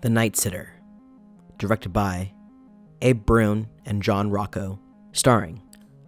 The Night Sitter, directed by Bruhn and Rocco, starring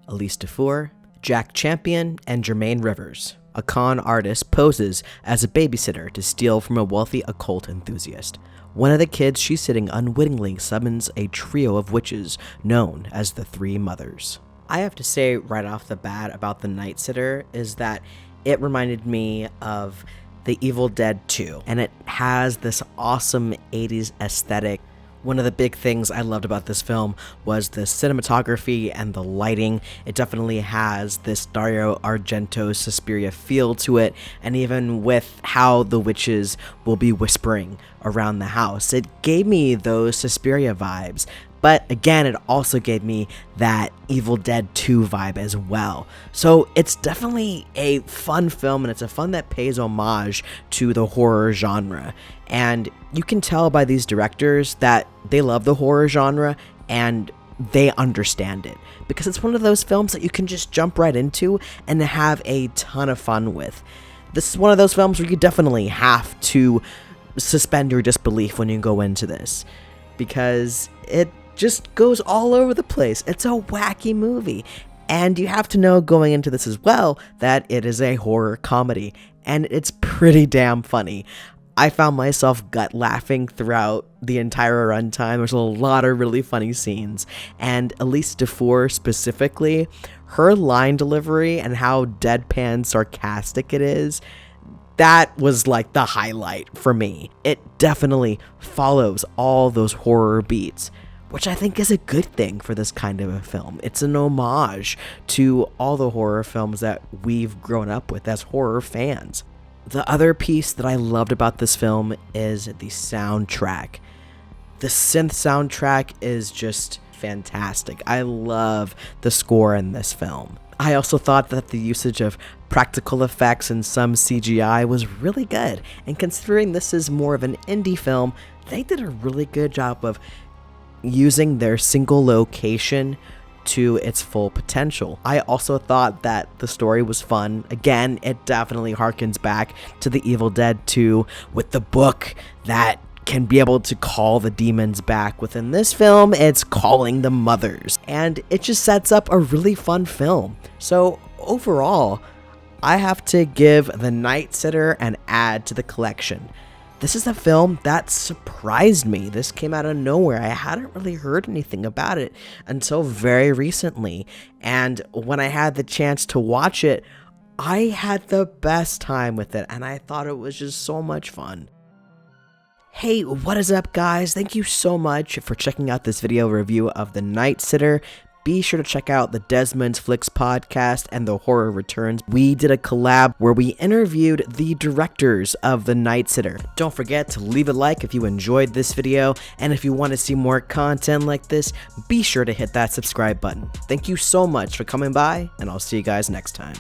Elyse Dufour, Jack Champion, and Jermaine Rivers. A con artist poses as a babysitter to steal from a wealthy occult enthusiast. One of the kids she's sitting unwittingly summons a trio of witches known as the Three Mothers. I have to say right off the bat about The Night Sitter is that it reminded me of The Evil Dead 2, and it has this awesome 80s aesthetic. One of the big things I loved about this film was the cinematography and the lighting. It definitely has this Dario Argento Suspiria feel to it, and even with how the witches will be whispering around the house, it gave me those Suspiria vibes. But again, it also gave me that Evil Dead 2 vibe as well. So it's definitely a fun film, and it's a fun that pays homage to the horror genre. And you can tell by these directors that they love the horror genre and they understand it, because it's one of those films that you can just jump right into and have a ton of fun with. This is one of those films where you definitely have to suspend your disbelief when you go into this, because it just goes all over the place. It's a wacky movie, and you have to know going into this as well that it is a horror comedy, and it's pretty damn funny. I found myself gut laughing throughout the entire runtime. There's a lot of really funny scenes, and Elyse Dufour specifically, her line delivery and how deadpan sarcastic it is, that was like the highlight for me. It definitely follows all those horror beats, which I think is a good thing for this kind of a film. It's an homage to all the horror films that we've grown up with as horror fans. The other piece that I loved about this film is the soundtrack. The synth soundtrack is just fantastic. I love the score in this film. I also thought that the usage of practical effects and some CGI was really good. And considering this is more of an indie film, they did a really good job of using their single location to its full potential. I also thought that the story was fun. Again, it definitely harkens back to The Evil Dead 2 with the book that can be able to call the demons back. Within this film, it's calling the mothers, and it just sets up a really fun film. So overall, I have to give The Night Sitter an add to the collection. This is a film that surprised me. This came out of nowhere. I hadn't really heard anything about it until very recently. And when I had the chance to watch it, I had the best time with it. And I thought it was just so much fun. Hey, what is up, guys? Thank you so much for checking out this video review of The Night Sitter. Be sure to check out the Desmond Flicks podcast and The Horror Returns. We did a collab where we interviewed the directors of The Night Sitter. Don't forget to leave a like if you enjoyed this video, and if you want to see more content like this, be sure to hit that subscribe button. Thank you so much for coming by, and I'll see you guys next time.